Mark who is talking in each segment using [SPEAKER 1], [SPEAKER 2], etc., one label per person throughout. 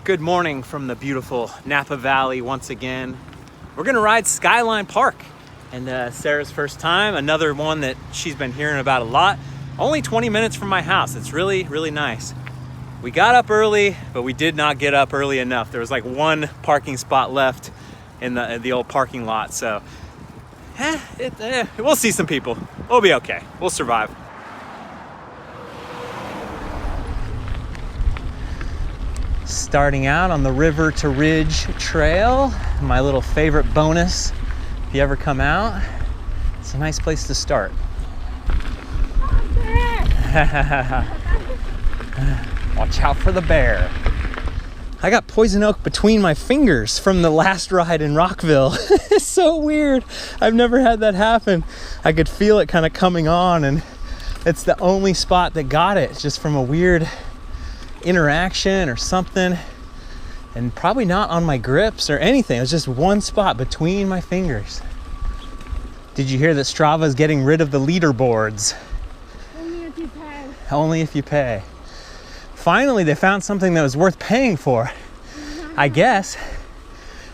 [SPEAKER 1] Good morning from the beautiful Napa Valley once again. We're gonna ride Skyline Park, and Sarah's first time, another one that she's been hearing about a lot. Only 20 minutes from my house. It's really, really nice. We got up early, but we did not get up early enough. There was like one parking spot left in the old parking lot, so we'll see some people. We'll be okay. We'll survive. Starting out on the River to Ridge Trail, my little favorite bonus. If you ever come out, it's a nice place to start. Watch out for the bear. I got poison oak between my fingers from the last ride in Rockville. It's so weird. I've never had that happen. I could feel it kind of coming on, and it's the only spot that got it, just from a weird interaction or something, and probably not on my grips or anything. It was just one spot between my fingers. Did you hear that Strava is getting rid of the leaderboards?
[SPEAKER 2] Only if you pay.
[SPEAKER 1] Only if you pay. Finally, they found something that was worth paying for. I guess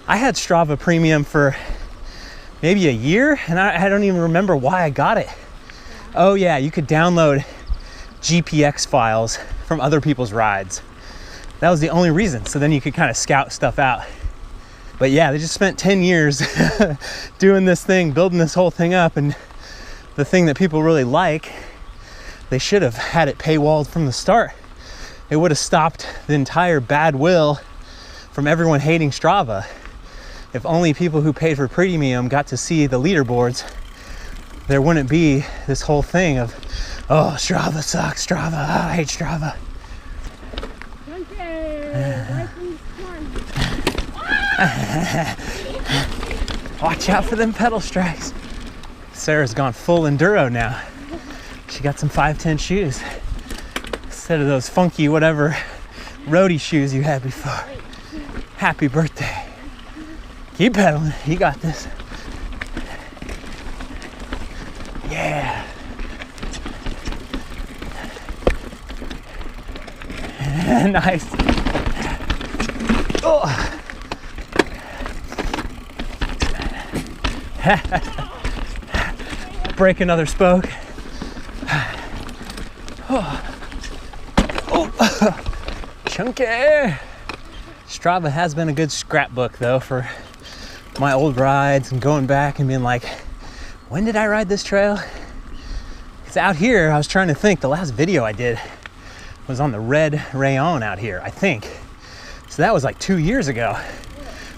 [SPEAKER 1] I had Strava Premium for maybe a year, and I don't even remember why I got it. Oh yeah, you could download GPX files from other people's rides. That was the only reason. So then you could kind of scout stuff out. But yeah, they just spent 10 years doing this thing, building this whole thing up, and the thing that people really like, they should have had it paywalled from the start. It would have stopped the entire bad will from everyone hating Strava. If only people who paid for premium got to see the leaderboards, there wouldn't be this whole thing of, oh, Strava sucks, Strava, oh, I hate Strava. Watch out for them pedal strikes. Sarah's gone full enduro now. She got some 510 shoes instead of those funky whatever roadie shoes you had before. Happy birthday. Keep pedaling, you got this. Yeah. Nice. Oh. Break another spoke. Oh. Oh. Chunky. Strava has been a good scrapbook though for my old rides and going back and being like, when did I ride this trail? It's out here. I was trying to think. The last video I did was on the red rayon out here, I think. So that was like 2 years ago.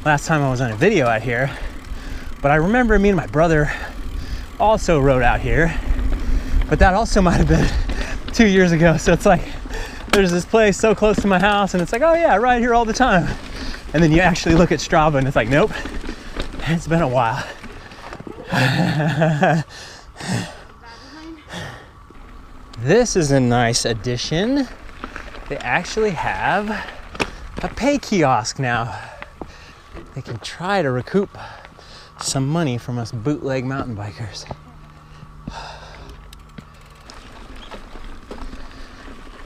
[SPEAKER 1] Last time I was on a video out here. But I remember me and my brother also rode out here. But that also might have been 2 years ago. So it's like, there's this place so close to my house and it's like, oh yeah, I ride here all the time. And then you actually look at Strava and it's like, nope, it's been a while. This is a nice addition. They actually have a pay kiosk now. They can try to recoup some money from us bootleg mountain bikers.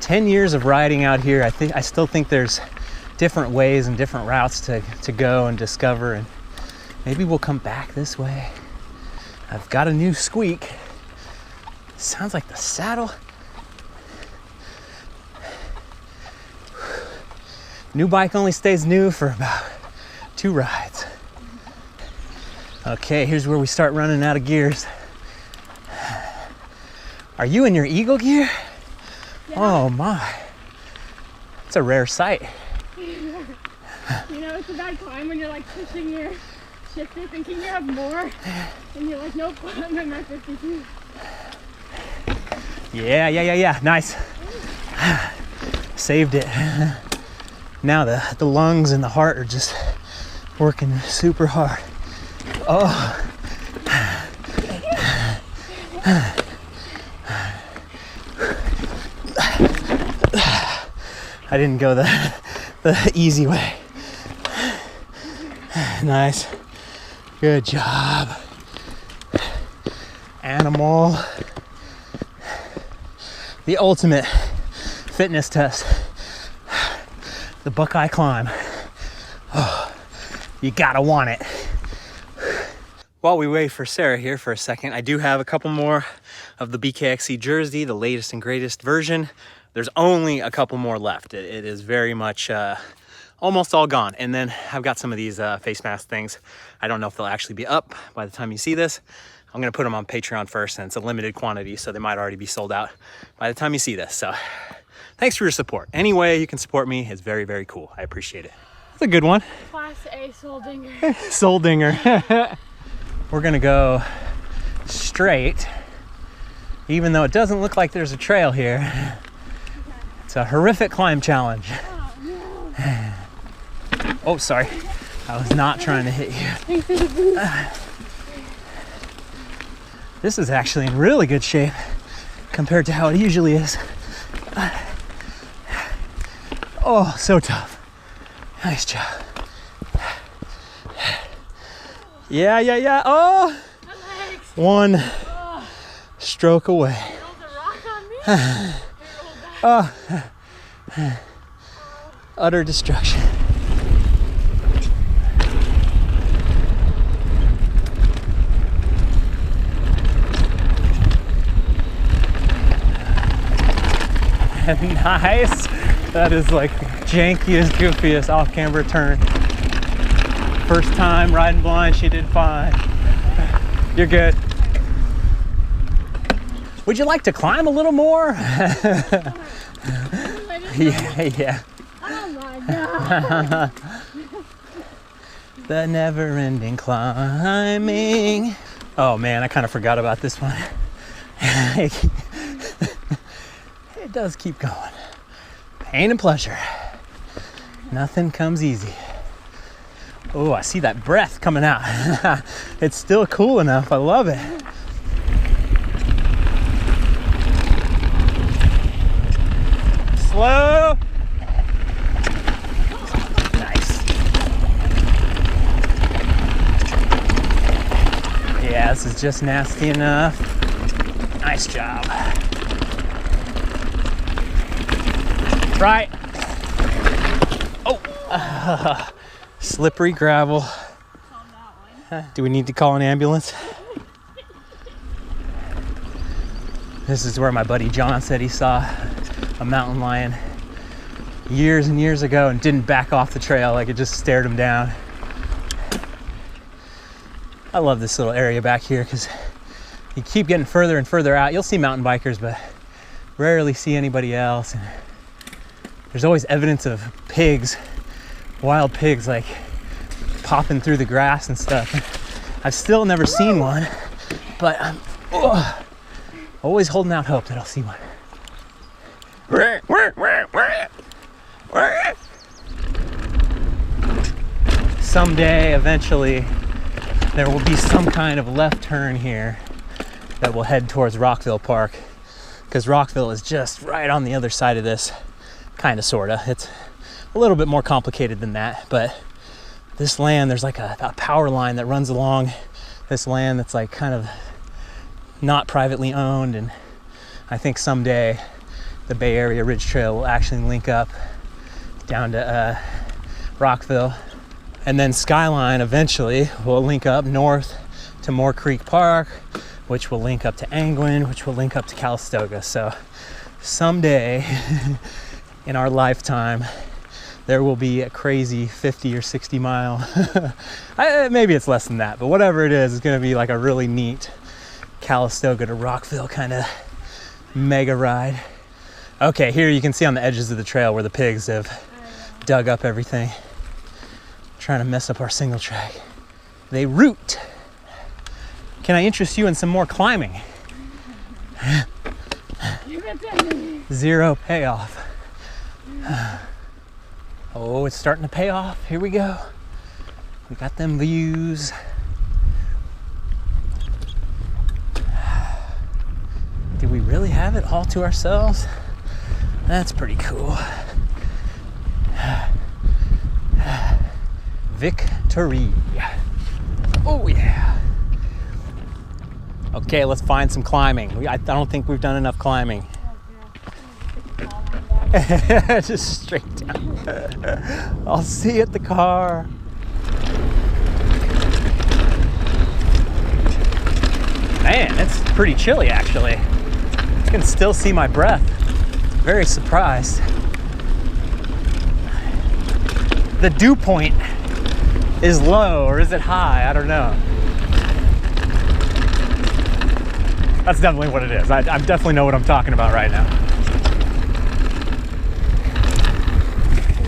[SPEAKER 1] 10 years of riding out here, I still think there's different ways and different routes to go and discover, and maybe we'll come back this way. I've got a new squeak. Sounds like the saddle. New bike only stays new for about 2 rides. Okay, here's where we start running out of gears. Are you in your Eagle gear?
[SPEAKER 2] Yeah.
[SPEAKER 1] Oh my. It's a rare sight.
[SPEAKER 2] You know, it's a bad climb when you're like pushing your shifter thinking you have more, and you're like, nope, I'm at my 52.
[SPEAKER 1] Yeah. Nice. Saved it. Now the lungs and the heart are just working super hard. Oh. I didn't go the easy way. Nice. Good job. Animal. The ultimate fitness test. The Buckeye climb. Oh, you gotta want it. While we wait for Sarah here for a second, I do have a couple more of the BKXC jersey, the latest and greatest version. There's only a couple more left. It is very much almost all gone. And then I've got some of these face mask things. I don't know if they'll actually be up by the time you see this. I'm gonna put them on Patreon first, and it's a limited quantity, so they might already be sold out by the time you see this. So thanks for your support. Any way you can support me is very, very cool. I appreciate it. It's a good one.
[SPEAKER 2] Class A soul dinger.
[SPEAKER 1] Soul dinger. We're gonna go straight, even though it doesn't look like there's a trail here. Okay. It's a horrific climb challenge.
[SPEAKER 2] Oh, no.
[SPEAKER 1] Oh, sorry. I was not trying to hit you.
[SPEAKER 2] Thanks for the boost.
[SPEAKER 1] This is actually in really good shape compared to how it usually is. Oh, so tough. Nice job. Yeah. Oh, one stroke away. Oh, utter destruction. Nice. That is like jankiest, goofiest off-camber turn. First time riding blind, she did fine. You're good. Would you like to climb a little more? Yeah.
[SPEAKER 2] Oh my God.
[SPEAKER 1] The never-ending climbing. Oh man, I kind of forgot about this one. It does keep going. Pain and pleasure. Nothing comes easy. Oh, I see that breath coming out. It's still cool enough. I love it. Slow. Nice. Yeah, this is just nasty enough. Nice job. Right. Oh. Slippery gravel. Do we need to call an ambulance? This is where my buddy John said he saw a mountain lion years and years ago and didn't back off the trail, like it just stared him down. I love this little area back here because you keep getting further and further out. You'll see mountain bikers, but rarely see anybody else. And there's always evidence of pigs, wild pigs, like popping through the grass and stuff. I've still never seen one, but I'm always holding out hope that I'll see one. Someday, eventually, there will be some kind of left turn here that will head towards Rockville Park, because Rockville is just right on the other side of this. Kind of, sort of. It's a little bit more complicated than that, but this land, there's like a power line that runs along this land that's like kind of not privately owned, and I think someday the Bay Area Ridge Trail will actually link up down to Rockville, and then Skyline eventually will link up north to Moore Creek Park, which will link up to Angwin, which will link up to Calistoga. So someday in our lifetime, there will be a crazy 50 or 60 mile, maybe it's less than that, but whatever it is, it's gonna be like a really neat Calistoga to Rockville kind of mega ride. Okay, here you can see on the edges of the trail where the pigs have dug up everything, trying to mess up our single track. They root. Can I interest you in some more climbing? Zero payoff. Oh, it's starting to pay off. Here we go. We got them views. Did we really have it all to ourselves? That's pretty cool. Victory. Oh yeah. Okay, let's find some climbing. I don't think we've done enough climbing. Just straight down. I'll see you at the car. Man, it's pretty chilly actually. I can still see my breath. Very surprised. The dew point is low, or is it high? I don't know. That's definitely what it is. I definitely know what I'm talking about right now.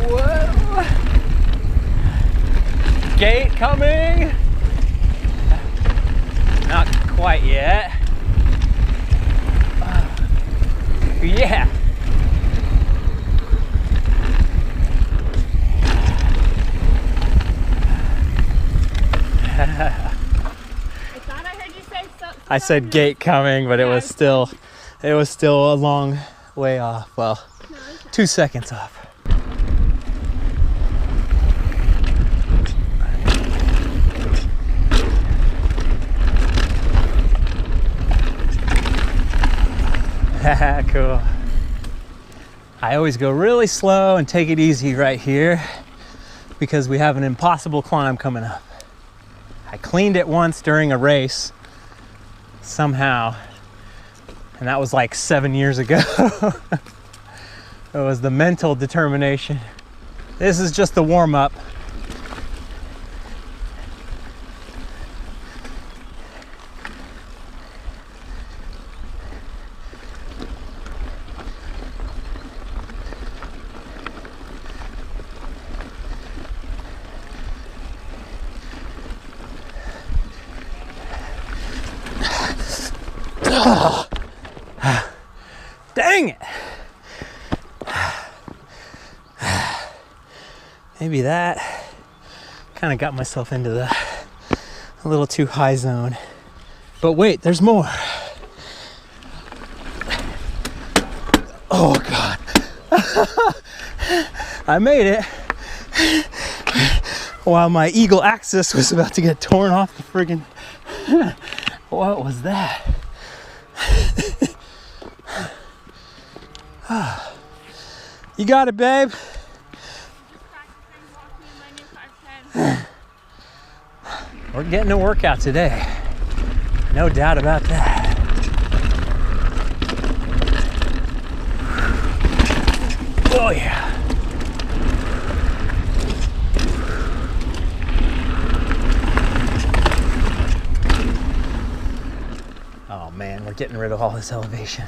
[SPEAKER 1] Whoa. Gate coming. Not quite yet. Yeah. I said gate coming, but it was still a long way off. Well, 2 seconds off. Cool. I always go really slow and take it easy right here because we have an impossible climb coming up. I cleaned it once during a race somehow, and that was like 7 years ago. It was the mental determination. This is just the warm-up. Dang it! Maybe that kind of got myself into the a little too high zone. But wait, there's more. Oh God. I made it while my eagle axis was about to get torn off the friggin'. What was that? You got it, babe. We're getting a workout today. No doubt about that. Oh yeah. Oh man, we're getting rid of all this elevation.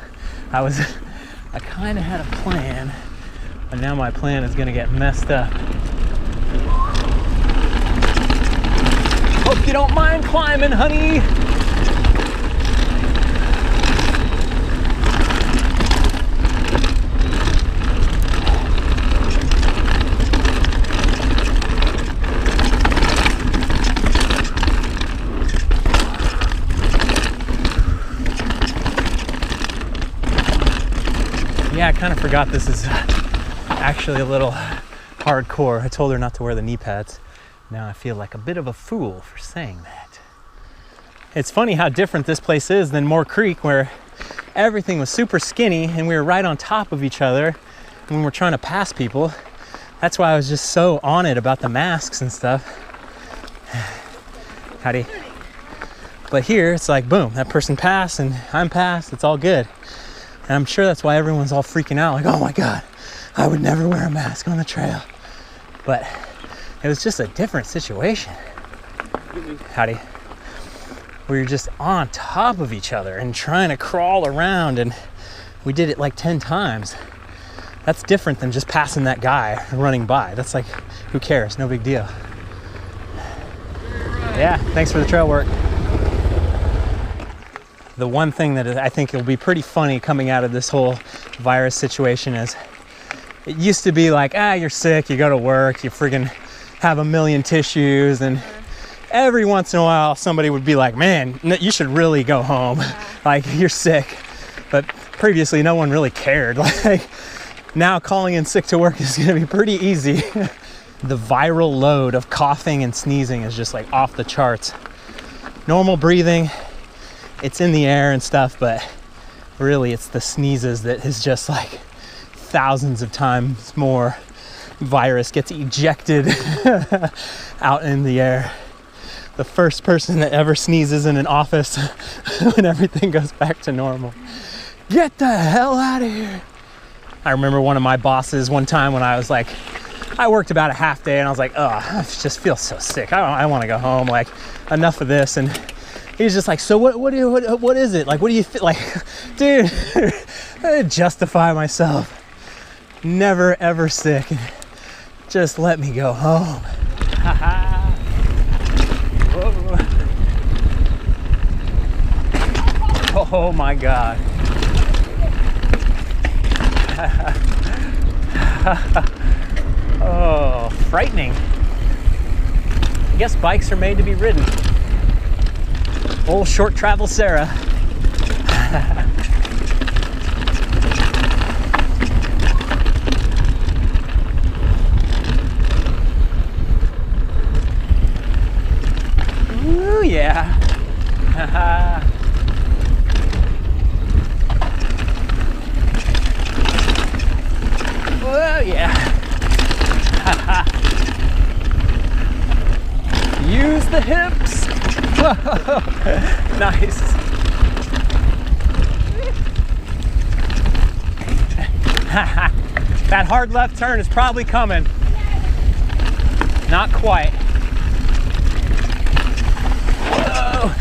[SPEAKER 1] I kind of had a plan, but now my plan is gonna get messed up. Hope you don't mind climbing, honey. Yeah, I kind of forgot this is actually a little hardcore. I told her not to wear the knee pads. Now I feel like a bit of a fool for saying that. It's funny how different this place is than Moore Creek, where everything was super skinny and we were right on top of each other when we're trying to pass people. That's why I was just so on it about the masks and stuff. Howdy. But here it's like, boom, that person passed and I'm passed, it's all good. And I'm sure that's why everyone's all freaking out, like, oh my God, I would never wear a mask on the trail. But it was just a different situation. Howdy. We were just on top of each other and trying to crawl around, and we did it like 10 times. That's different than just passing that guy running by. That's like, who cares? No big deal. Yeah, thanks for the trail work. The one thing that I think will be pretty funny coming out of this whole virus situation is, it used to be like, you're sick, you go to work, you friggin' have a million tissues, and every once in a while somebody would be like, man, you should really go home. Like, you're sick. But previously no one really cared. Like, now calling in sick to work is gonna be pretty easy. The viral load of coughing and sneezing is just like off the charts. Normal breathing, it's in the air and stuff, but really it's the sneezes that is just like thousands of times more virus gets ejected out in the air. The first person that ever sneezes in an office when everything goes back to normal. Get the hell out of here. I remember one of my bosses one time when I was like, I worked about a half day and I was like, oh, I just feel so sick. I want to go home, like enough of this. And he's just like, so what is it? Like, what do you feel like? Dude, I justify myself. Never ever sick. Just let me go home. Oh my God. Oh, frightening. I guess bikes are made to be ridden. Old short travel Sarah. Ooh, yeah. Oh, yeah. Use the hips. Nice. That hard left turn is probably coming. Not quite. Whoa.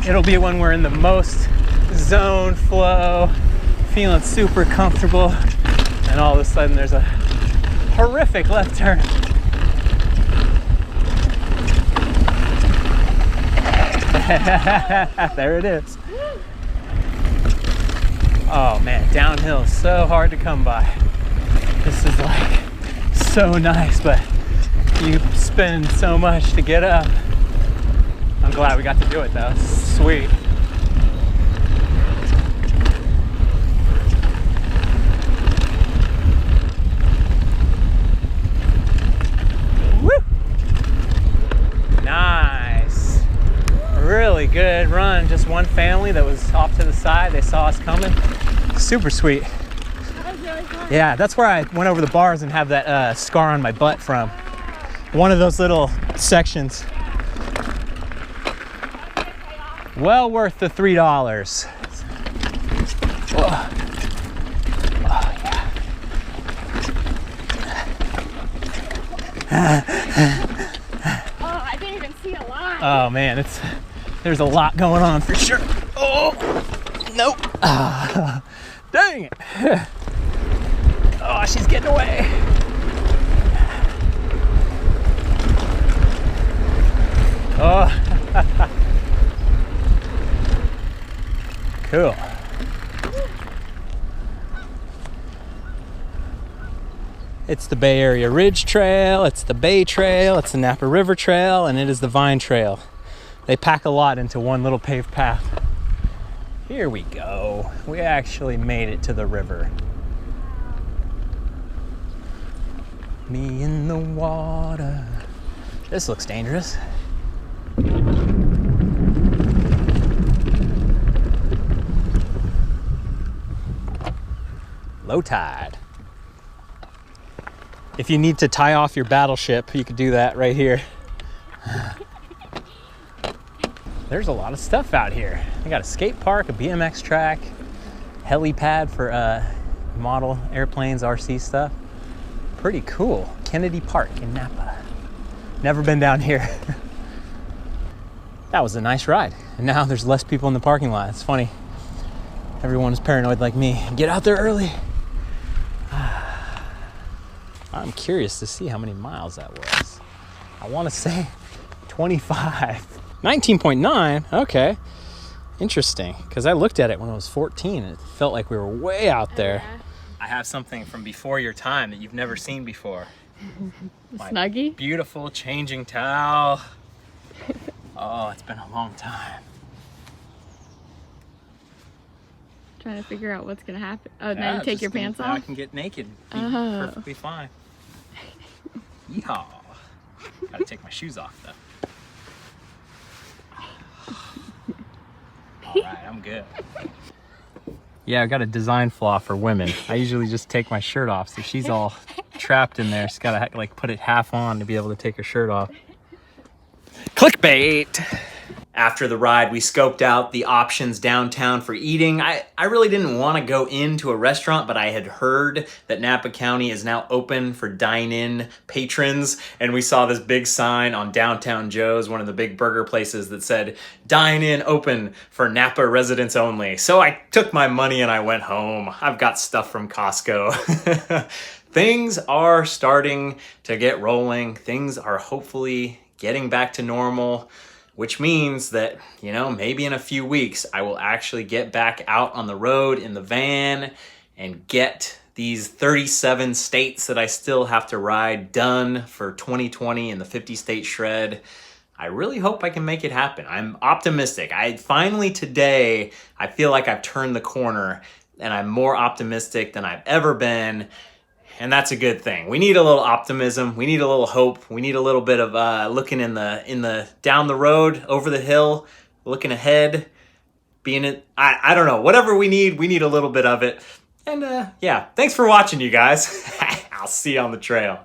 [SPEAKER 1] It'll be when we're in the most zone flow, feeling super comfortable, and all of a sudden there's a horrific left turn. There it is. Oh man, downhill is so hard to come by. This is like so nice, but you spend so much to get up. I'm glad we got to do it though. Sweet. Nice. Really good run. Just one family that was off to the side. They saw us coming. Super sweet.
[SPEAKER 2] That was really fun.
[SPEAKER 1] Yeah, that's where I went over the bars and have that scar on my butt from. One of those little sections. Well worth the $3. Oh,
[SPEAKER 2] I didn't even see a line.
[SPEAKER 1] oh man, there's a lot going on for sure. Oh, nope. Dang it. Oh, she's getting away. Oh. Cool. It's the Bay Area Ridge Trail, it's the Bay Trail, it's the Napa River Trail, and it is the Vine Trail. They pack a lot into one little paved path. Here we go. We actually made it to the river. Me in the water. This looks dangerous. Low tide. If you need to tie off your battleship, you could do that right here. There's a lot of stuff out here. We got a skate park, a BMX track, helipad for model airplanes, RC stuff. Pretty cool. Kennedy Park in Napa. Never been down here. That was a nice ride. And now there's less people in the parking lot. It's funny. Everyone is paranoid like me. Get out there early. I'm curious to see how many miles that was. I want to say 25. 19.9, okay. Interesting, because I looked at it when I was 14 and it felt like we were way out there.
[SPEAKER 2] Yeah.
[SPEAKER 1] I have something from before your time that you've never seen before. My
[SPEAKER 2] Snuggie?
[SPEAKER 1] beautiful changing towel. Oh, it's been a long time.
[SPEAKER 2] Trying to figure out what's gonna happen. Oh,
[SPEAKER 1] Yeah,
[SPEAKER 2] now you take your
[SPEAKER 1] just
[SPEAKER 2] pants
[SPEAKER 1] now I
[SPEAKER 2] off?
[SPEAKER 1] can get naked. Be
[SPEAKER 2] Oh.
[SPEAKER 1] perfectly fine. Yeehaw. Gotta take my shoes off though. All right, I'm good. Yeah, I got a design flaw for women. I usually just take my shirt off, so she's all trapped in there. She's gotta like put it half on to be able to take her shirt off. Clickbait! After the ride, we scoped out the options downtown for eating. I really didn't want to go into a restaurant, but I had heard that Napa County is now open for dine-in patrons, and we saw this big sign on Downtown Joe's, one of the big burger places, that said, "Dine-in open for Napa residents only." So I took my money and I went home. I've got stuff from Costco. Things are starting to get rolling. Things are hopefully getting back to normal, which means that, you know, maybe in a few weeks, I will actually get back out on the road in the van and get these 37 states that I still have to ride done for 2020 in the 50-state shred. I really hope I can make it happen. I'm optimistic. Finally today, I feel like I've turned the corner and I'm more optimistic than I've ever been. And that's a good thing. We need a little optimism. We need a little hope. We need a little bit of looking in the down the road, over the hill, looking ahead, being it. I don't know. Whatever we need a little bit of it. And yeah, thanks for watching, you guys. I'll see you on the trail.